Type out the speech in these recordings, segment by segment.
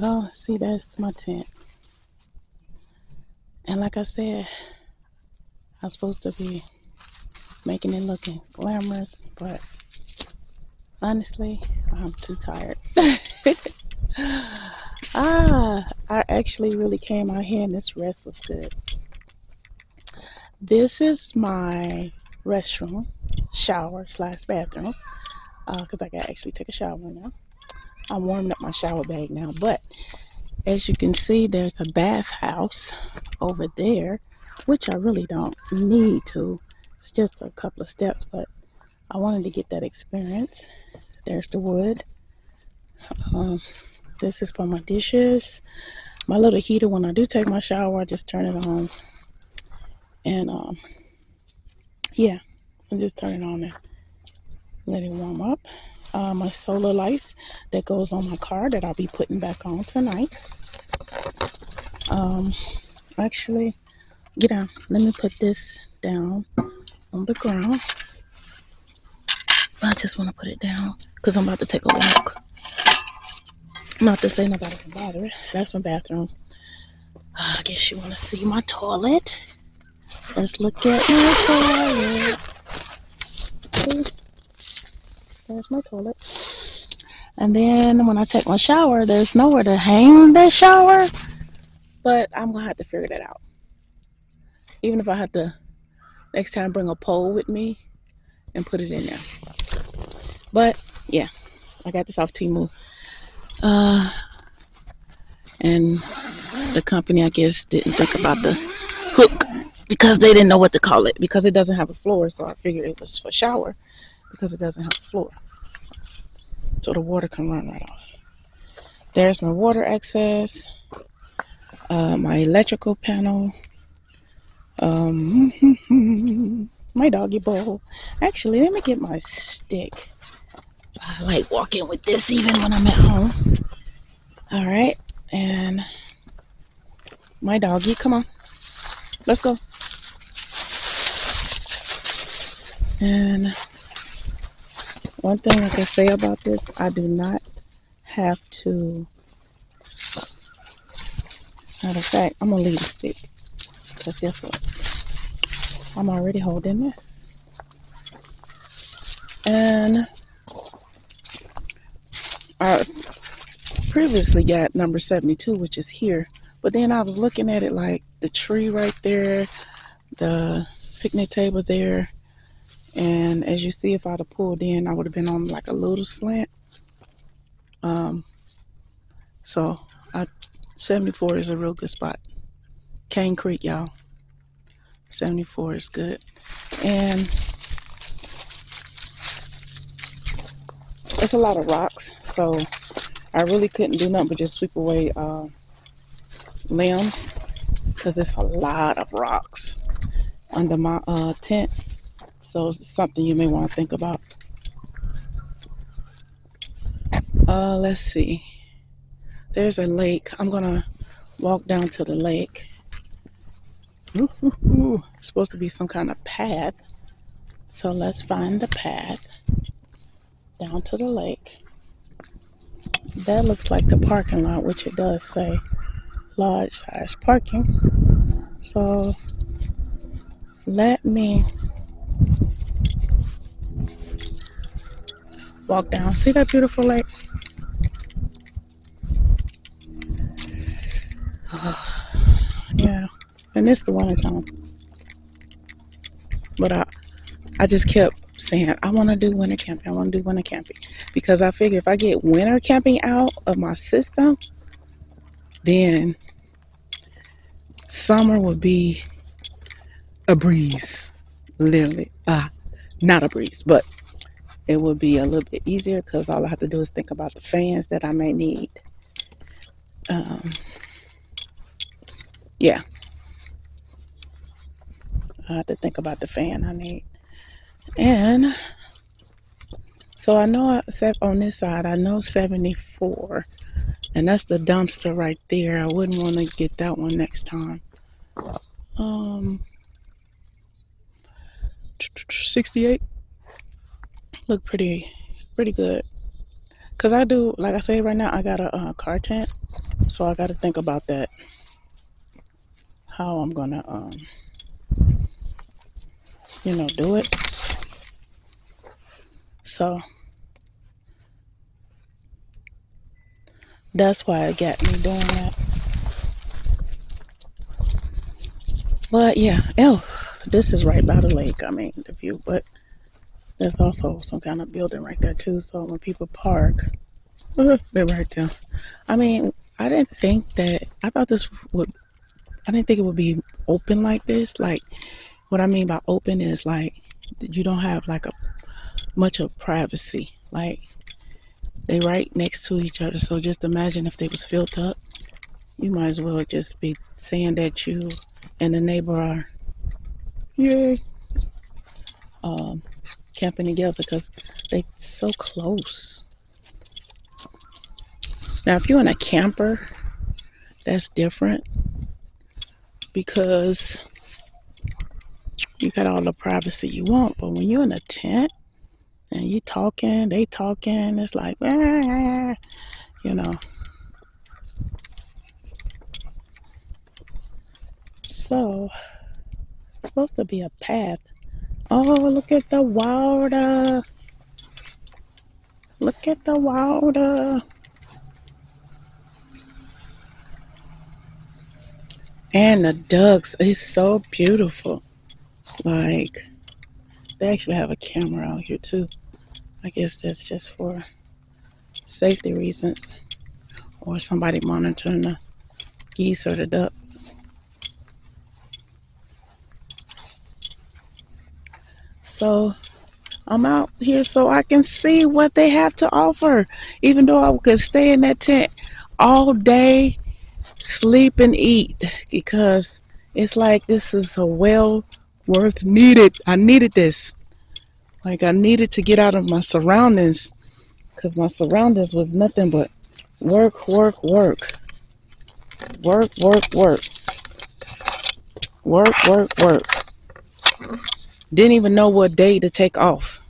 Well, see, that's my tent. And like I said, I'm supposed to be making it looking glamorous, but honestly, I'm too tired. I actually really came out here and this rest was good. This is my restroom, shower slash bathroom, because I can actually take a shower now. I'm warming up my shower bag now, but as you can see, there's a bathhouse over there, which I really don't need to. It's just a couple of steps, but I wanted to get that experience. There's the wood. Um, this is for my dishes. My little heater, when I do take my shower, I just turn it on. And yeah, I just turn it on and let it warm up. My solar lights that goes on my car that I'll be putting back on tonight. Um, actually, get down. Let me put this down on the ground. I just want to put it down because I'm about to take a walk. Not to say nobody can bother it. That's my bathroom. I guess you want to see my toilet. Let's look at my toilet. See, there's my toilet. And then when I take my shower, there's nowhere to hang the shower. But I'm going to have to figure that out. Even if I have to next time bring a pole with me and put it in there. But yeah, I got this off Temu. And the company, I guess, didn't think about the hook because they didn't know what to call it because it doesn't have a floor. So I figured it was for shower because it doesn't have a floor. So the water can run right off. There's my water access, my electrical panel, my doggy bowl. Actually, let me get my stick. I like walking with this even when I'm at home. All right, and my doggy, come on, let's go. And one thing I can say about this, I do not have to. Matter of fact, I'm gonna leave the stick because guess what? I'm already holding this. And I previously got number 72, which is here. But then I was looking at it like the tree right there, the picnic table there. And as you see, if I'd have pulled in, I would have been on like a little slant. So 74 is a real good spot. Cane Creek, y'all. 74 is good. And it's a lot of rocks, so I really couldn't do nothing but just sweep away limbs because it's a lot of rocks under my tent. So it's something you may want to think about. Let's see. There's a lake. I'm gonna walk down to the lake. Ooh, it's supposed to be some kind of path. So let's find the path down to the lake. That looks like the parking lot, which it does say large size parking. So let me walk down. See that beautiful lake? Yeah, and it's the winter time. But I just kept saying, I want to do winter camping. I want to do winter camping. Because I figure if I get winter camping out of my system, then summer will be a breeze. Literally. Not a breeze, but it will be a little bit easier because all I have to do is think about the fans that I may need. Yeah. I have to think about the fan I need. And so I know on this side, I know 74. And that's the dumpster right there. I wouldn't want to get that one next time. 68 look pretty good. Cause I do, like I say right now, I got a car tent, So I got to think about that, how I'm gonna do it. So that's why it got me doing that. But yeah, oh, this is right by the lake. I mean, the view, but there's also some kind of building right there too. So when people park, they're right there. I mean, I didn't think that. I thought this would. I didn't think it would be open like this. Like, what I mean by open is like you don't have like a much of privacy. Like, they right next to each other. So just imagine if they was filled up. You might as well just be saying that you and the neighbor are, yay, um, camping together because they so close. Now, if you're in a camper, that's different because you got all the privacy you want. But when you're in a tent and you talking, they talking, it's like, you know. So it's supposed to be a path. Oh, look at the water. Look at the water. And the ducks, it's so beautiful. Like, they actually have a camera out here too. I guess that's just for safety reasons or somebody monitoring the geese or the ducks. So I'm out here so I can see what they have to offer. Even though I could stay in that tent all day, sleep and eat, because it's like this is a well worth needed. I needed this. Like, I needed to get out of my surroundings because my surroundings was nothing but work, work, work, work, work, work, work, work, work. Didn't even know what day to take off.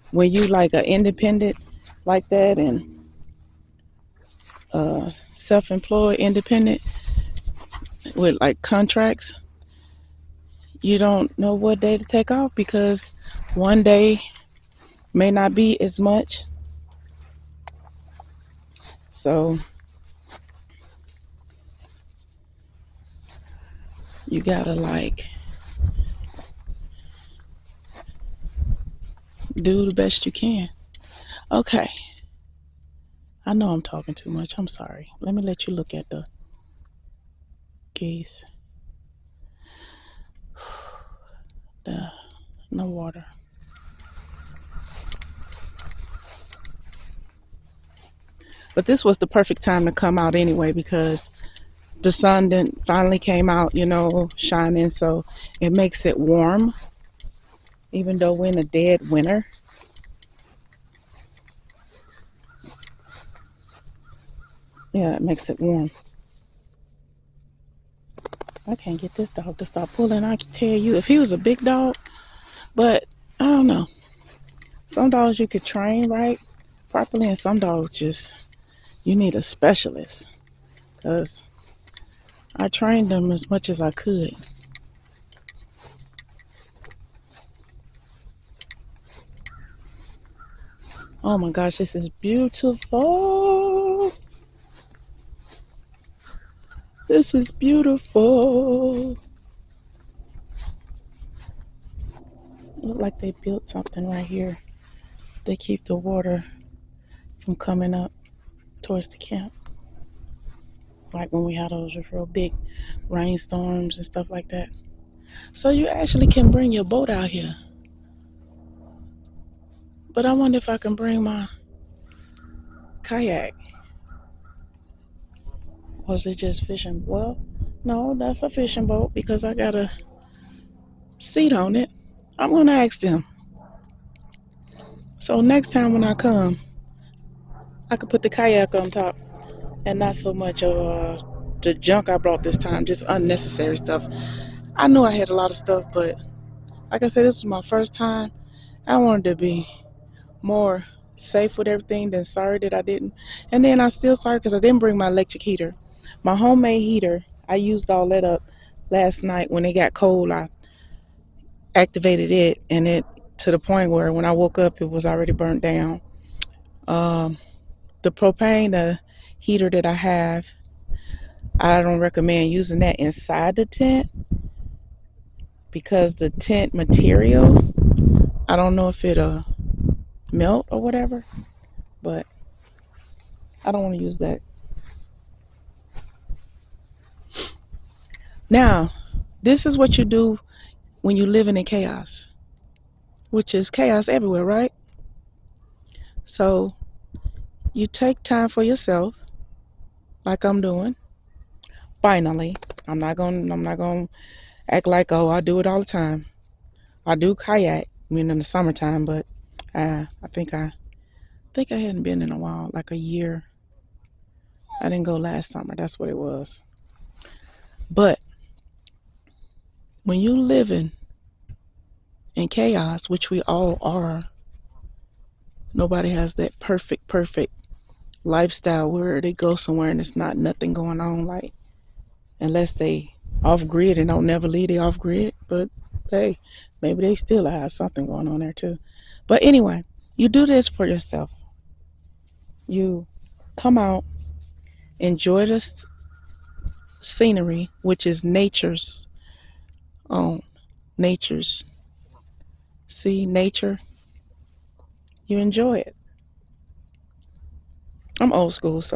When you like an independent like that and self-employed independent with like contracts, you don't know what day to take off because one day may not be as much. So you gotta like do the best you can. Okay, I know I'm talking too much. I'm sorry. Let me let you look at the geese. The no water. But this was the perfect time to come out anyway because the sun then finally came out, shining. So it makes it warm, even though we're in a dead winter. Yeah, it makes it warm. I can't get this dog to stop pulling. I can tell you, if he was a big dog, but I don't know. Some dogs you could train right properly, and some dogs just you need a specialist. Cause I trained them as much as I could. Oh my gosh, this is beautiful. This is beautiful. Look like they built something right here. They keep the water from coming up towards the camp. Like when we had those real big rainstorms and stuff like that. So you actually can bring your boat out here. But I wonder if I can bring my kayak. Or is it just fishing? Well, no, that's a fishing boat because I got a seat on it. I'm gonna ask them. So next time when I come, I could put the kayak on top and not so much of the junk I brought this time, just unnecessary stuff. I knew I had a lot of stuff, but like I said, this was my first time. I wanted to be more safe with everything, then sorry that I didn't. And then I still sorry because I didn't bring my electric heater. My homemade heater, I used all that up last night when it got cold. I activated it, and it to the point where when I woke up, it was already burnt down. Um, the propane, the heater that I have, I don't recommend using that inside the tent because the tent material, I don't know if it'll melt or whatever, but I don't want to use that. Now, this is what you do when you living in chaos, which is chaos everywhere, right? So you take time for yourself, like I'm doing. Finally, I'm not gonna act like, oh, I do it all the time. I do kayak, I mean in the summertime, but I think I hadn't been in a while, like a year. I didn't go last summer. That's what it was. But when you living in chaos, which we all are, nobody has that perfect lifestyle where they go somewhere and it's not nothing going on, like unless they off grid and don't never leave they off grid. But hey, maybe they still have something going on there too. But anyway, you do this for yourself. You come out, enjoy the scenery, which is nature's own. Nature's. See nature, you enjoy it. I'm old school, so